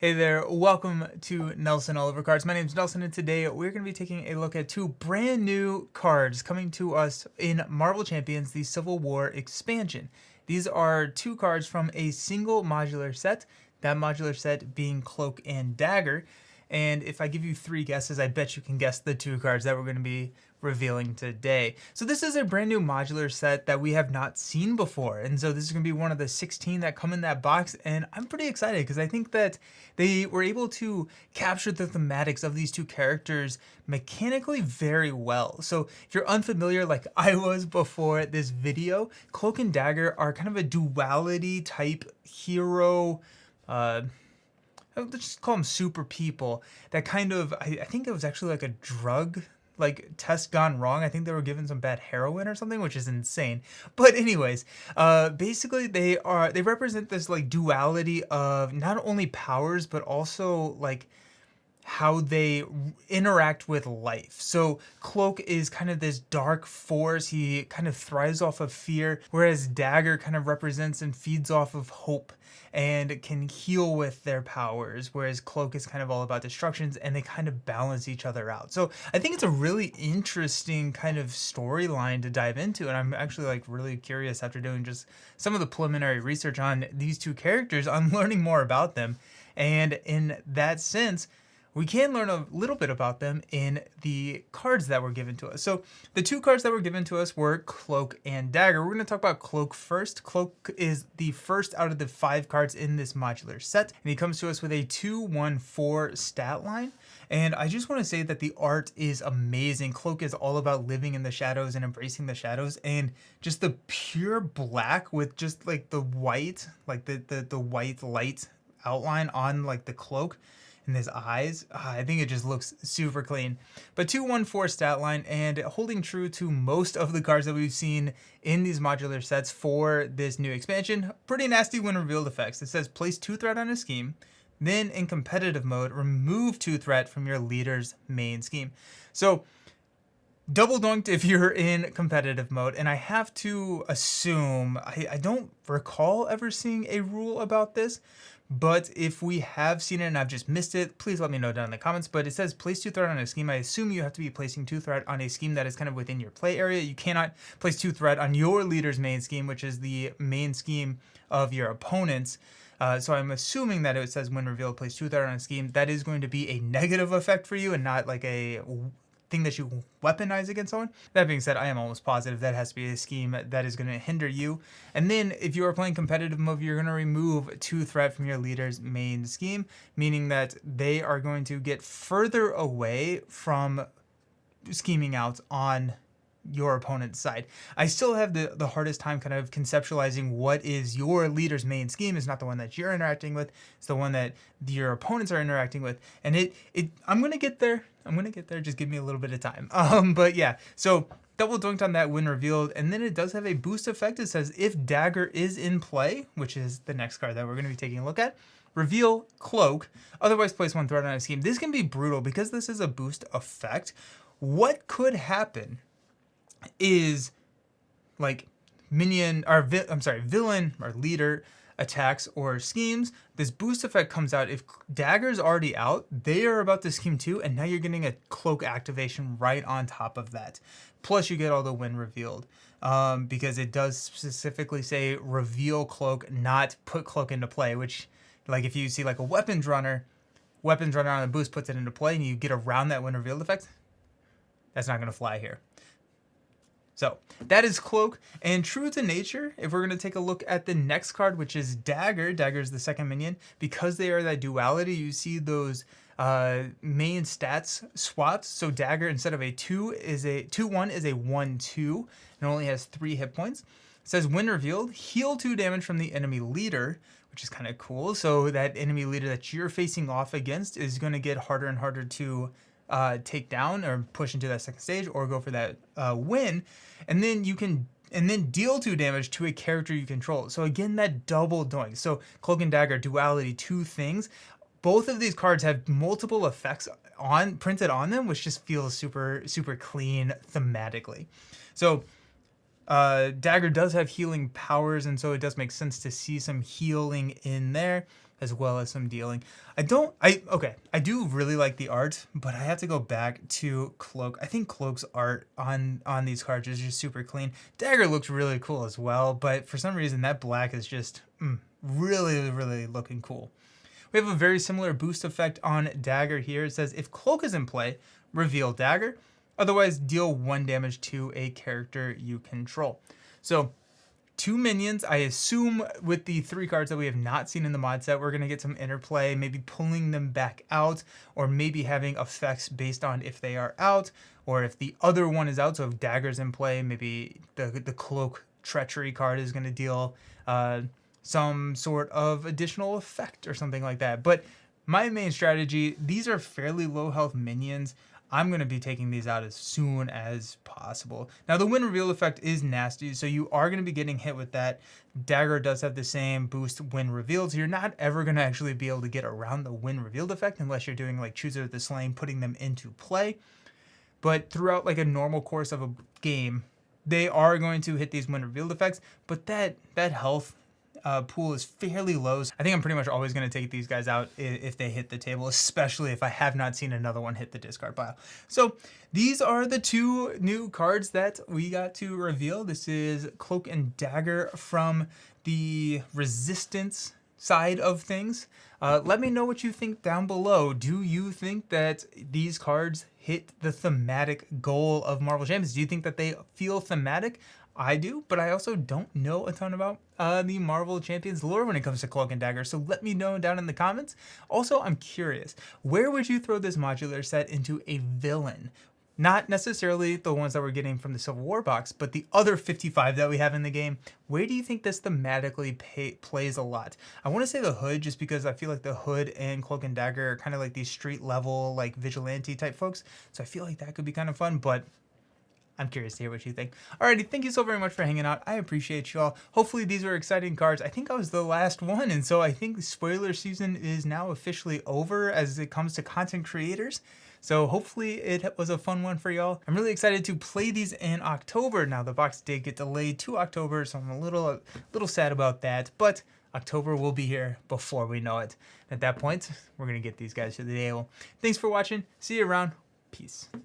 Hey there, welcome to Nelson Oliver Cards. My name is Nelson, and today we're going to be taking a look at two brand new cards coming to us in Marvel Champions, the Civil War expansion. These are two cards from a single modular set, that modular set being Cloak and Dagger. And if I give you three guesses, I bet you can guess the two cards that we're going to be revealing today. So this is a brand new modular set that we have not seen before, and so this is going to be one of the 16 that come in that box, and I'm pretty excited because I think that they were able to capture the thematics of these two characters mechanically very well. So if you're unfamiliar like I was before this video, Cloak and Dagger are kind of a duality type hero, let's just call them super people that kind of, I think it was actually like a drug like test gone wrong. I think they were given some bad heroin or something, which is insane. But anyways, basically they represent this like duality of not only powers but also like how they interact with life. So Cloak is kind of this dark force. He kind of thrives off of fear, whereas Dagger kind of represents and feeds off of hope and can heal with their powers, whereas Cloak is kind of all about destructions, and they kind of balance each other out. So I think it's a really interesting kind of storyline to dive into, and I'm actually like really curious after doing just some of the preliminary research on these two characters on learning more about them. And in that sense, we can learn a little bit about them in the cards that were given to us. So the two cards that were given to us were Cloak and Dagger. We're going to talk about Cloak first. Cloak is the first out of the 5 cards in this modular set, and he comes to us with a 2/1/4 stat line. And I just want to say that the art is amazing. Cloak is all about living in the shadows and embracing the shadows, and just the pure black with just like the white, like the white light outline on like the cloak and his eyes. I think it just looks super clean. But 2/1/4 stat line, and holding true to most of the cards that we've seen in these modular sets for this new expansion. Pretty nasty when revealed effects. It says place 2 threat on a scheme, then in competitive mode, remove 2 threat from your leader's main scheme. So double dunked if you're in competitive mode, and I have to assume, I don't recall ever seeing a rule about this, but if we have seen it and I've just missed it, please let me know down in the comments. But it says place 2 threat on a scheme. I assume you have to be placing 2 threat on a scheme that is kind of within your play area. You cannot place 2 threat on your leader's main scheme, which is the main scheme of your opponents. So I'm assuming that it says when revealed, place 2 threat on a scheme. That is going to be a negative effect for you and not like a thing that you weaponize against someone. That being said, I am almost positive that has to be a scheme that is going to hinder you. And then if you are playing competitive mode, you're going to remove 2 threat from your leader's main scheme, meaning that they are going to get further away from scheming out on your opponent's side. I still have the hardest time kind of conceptualizing what is your leader's main scheme. Is not the one that you're interacting with. It's the one that your opponents are interacting with. And I'm going to get there. Just give me a little bit of time. But yeah, so double dunked on that when revealed. And then it does have a boost effect. It says if Dagger is in play, which is the next card that we're going to be taking a look at, reveal Cloak, otherwise place 1 threat on a scheme. This can be brutal because this is a boost effect. What could happen is like villain or leader attacks or schemes. This boost effect comes out if Dagger's already out, they are about to scheme too, and now you're getting a Cloak activation right on top of that. Plus you get all the when revealed, because it does specifically say reveal Cloak, not put Cloak into play, which like if you see like a weapons runner on the boost puts it into play and you get around that when revealed effect, that's not going to fly here. So that is Cloak, and true to nature, if we're going to take a look at the next card, which is Dagger. Dagger is the second minion. Because they are that duality, you see those main stats swapped. So Dagger, instead of a 2, is a 2/1 is a 1/2, and only has 3 hit points. It says when revealed, heal 2 damage from the enemy leader, which is kind of cool. So that enemy leader that you're facing off against is going to get harder and harder to take down or push into that second stage or go for that win, and then deal 2 damage to a character you control. So again, that double doing. So Cloak and Dagger duality, 2 things. Both of these cards have multiple effects printed on them, which just feels super clean thematically. So Dagger does have healing powers, and so it does make sense to see some healing in there. as well as some dealing. I do really like the art, but I have to go back to Cloak. I think Cloak's art on these cards is just super clean. Dagger looks really cool as well, but for some reason that black is just really, really looking cool. We have a very similar boost effect on Dagger here. It says if Cloak is in play, reveal Dagger. Otherwise, deal 1 damage to a character you control. So 2 minions. I assume with the 3 cards that we have not seen in the mod set, we're going to get some interplay, maybe pulling them back out, or maybe having effects based on if they are out, or if the other one is out. So if Dagger's in play, maybe the Cloak Treachery card is going to deal some sort of additional effect or something like that. But my main strategy, these are fairly low health minions. I'm going to be taking these out as soon as possible. Now, the win reveal effect is nasty, so you are going to be getting hit with that. Dagger does have the same boost when revealed, so you're not ever going to actually be able to get around the win revealed effect unless you're doing like Chooser of the Slain, putting them into play. But throughout like a normal course of a game, they are going to hit these win revealed effects, but that health pool is fairly low. I think I'm pretty much always going to take these guys out if they hit the table, especially if I have not seen another one hit the discard pile. So these are the 2 new cards that we got to reveal. This is Cloak and Dagger from the Resistance side of things. Let me know what you think down below. Do you think that these cards hit the thematic goal of Marvel Champions? Do you think that they feel thematic? I do, but I also don't know a ton about the Marvel Champions lore when it comes to Cloak and Dagger, so let me know down in the comments. Also, I'm curious, where would you throw this modular set into a villain? Not necessarily the ones that we're getting from the Civil War box, but the other 55 that we have in the game. Where do you think this thematically plays a lot? I want to say the Hood, just because I feel like the Hood and Cloak and Dagger are kind of like these street level, like vigilante type folks, so I feel like that could be kind of fun, but I'm curious to hear what you think. Alrighty, thank you so very much for hanging out. I appreciate you all. Hopefully these were exciting cards. I think I was the last one, and so I think the spoiler season is now officially over as it comes to content creators. So hopefully it was a fun one for y'all. I'm really excited to play these in October. Now the box did get delayed to October, so I'm a little sad about that, but October will be here before we know it. At that point, we're gonna get these guys to the table. Thanks for watching. See you around. Peace.